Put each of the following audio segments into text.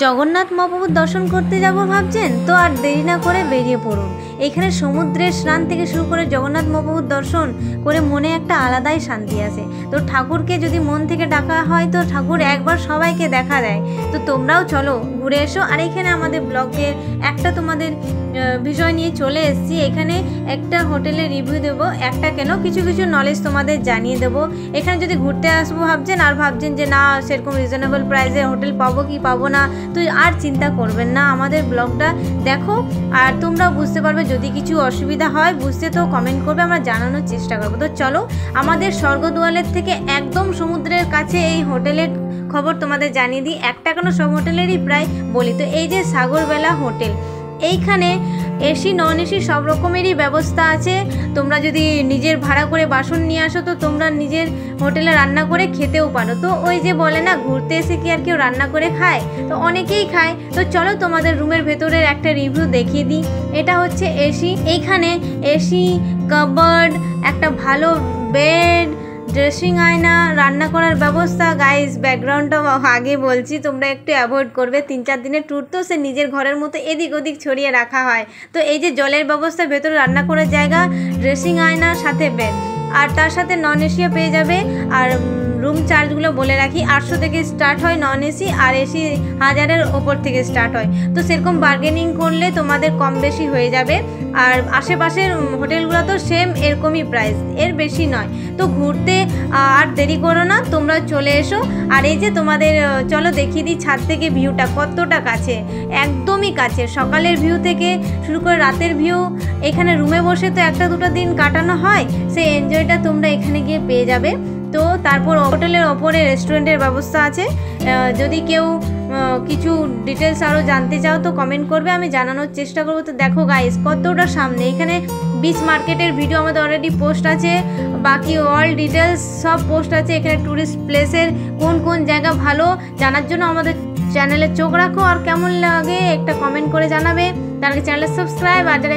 জগন্নাথ মহাপ্রভুর দর্শন করতে যাব ভাবছেন? তো আর দেরি না করে বেরিয়ে পড়ুন। এখানে সমুদ্রের স্নান থেকে শুরু করে জগন্নাথ মহাপ্রভুর দর্শন করে মনে একটা আলাদাই শান্তি আসে। তো ঠাকুরকে যদি মন থেকে ডাকা হয় তো ঠাকুর একবার সবাইকে দেখা দেয়। তো তোমরাও চলো ঘুরে এসো। আর এখানে আমাদের ব্লগের একটা তোমাদের বিষয় নিয়ে চলে এসেছি। এখানে একটা হোটেলের রিভিউ দেবো, একটা কেন কিছু কিছু নলেজ তোমাদের জানিয়ে দেবো। এখানে যদি ঘুরতে আসবো ভাবছেন আর ভাবছেন যে না সেরকম রিজনেবল প্রাইসে হোটেল পাবো কি পাবো না, তো আর চিন্তা করবেন না, আমাদের ব্লগটা দেখো আর তোমরাও বুঝতে পারবে। যদি কিছু অসুবিধা হয় বুঝতে তো কমেন্ট করবে, আমরা জানানোর চেষ্টা করবো। তো চলো আমাদের স্বর্গদুয়ারের থেকে একদম সমুদ্রের কাছে এই হোটেলের খবর তোমাদের জানিয়ে দিই। একটা কেন সব হোটেলেরই প্রায় বলি। তো এই যে সাগরবেলা হোটেল, এইখানে এসি নন এসি সব রকমেরই ব্যবস্থা আছে। তোমরা যদি নিজের ভাড়া করে বাসন নিয়ে আসো তো তোমরা নিজের হোটেলে রান্না করে খেতেও পারো। তো ওই যে বলে না ঘুরতে এসে কি আর কেউ রান্না করে খায়, তো অনেকেই খায়। তো চলো তোমাদের রুমের ভেতরের একটা রিভিউ দেখিয়ে দিই। এটা হচ্ছে এসি, এইখানে এসি, কাবার্ড, একটা ভালো বেড, ড্রেসিং আয়না, রান্না করার ব্যবস্থা। গাইস ব্যাকগ্রাউন্ডটা আগে বলছি, তোমরা একটু অ্যাভয়েড করবে। 3-4 দিনের ট্যুর তো সে নিজের ঘরের মতো এদিক ওদিক ছড়িয়ে রাখা হয়। তো এই যে জলের ব্যবস্থা, ভেতরে রান্না করার জায়গা, ড্রেসিং আয়না, সাথে বেড, আর তার সাথে নন এসিও পেয়ে যাবে। আর রুম চার্জগুলো বলে রাখি, 800 থেকে স্টার্ট হয় নন এসি, আর এসি 1000-এর ওপর থেকে স্টার্ট হয়। তো সেরকম বার্গেনিং করলে তোমাদের কম বেশি হয়ে যাবে। আর আশেপাশের হোটেলগুলো তো সেম এরকমই প্রাইস, এর বেশি নয়। তো ঘুরতে আর দেরি করো না, তোমরা চলে এসো। আর এই যে তোমাদের চলো দেখিয়ে দিই ছাদ থেকে ভিউটা কতটা কাছে, একদমই কাছে। সকালের ভিউ থেকে শুরু করে রাতের ভিউ। এখানে রুমে বসে তো 1-2 দিন কাটানো হয়, সেই এনজয়টা তোমরা এখানে গিয়ে পেয়ে যাবে। তো তারপর হোটেলের ওপরে রেস্টুরেন্টের ব্যবস্থা আছে। যদি কেউ কিছু ডিটেলস আরও জানতে চাও তো কমেন্ট করবে, আমি জানানোর চেষ্টা করবো। তো দেখো গাইস কতটা সামনে, এখানে বিচ মার্কেটের ভিডিও আমাদের অলরেডি পোস্ট আছে, বাকি অল ডিটেলস সব পোস্ট আছে। এখানে ট্যুরিস্ট প্লেসের কোন কোন জায়গা ভালো জানার জন্য আমাদের চ্যানেলে চোখ রাখো। আর কেমন লাগে একটা কমেন্ট করে জানাবে। তার আগে চ্যানেলে সাবস্ক্রাইব আর যারা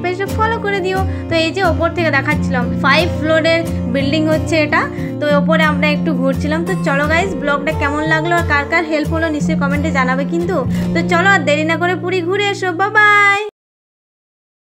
পেজটা ফলো করে দিও। তো এই যে ওপর থেকে দেখাচ্ছিলাম 5 ফ্লোরের বিল্ডিং হচ্ছে এটা। তো ওপরে আমরা একটু ঘুরছিলাম। তো চলো গাইস ব্লগটা কেমন লাগলো আর কার কার হেল্প হলো নিশ্চয়ই কমেন্টে জানাবে কিন্তু। তো চলো আর দেরি না করে পুরী ঘুরে এসো। Bye bye.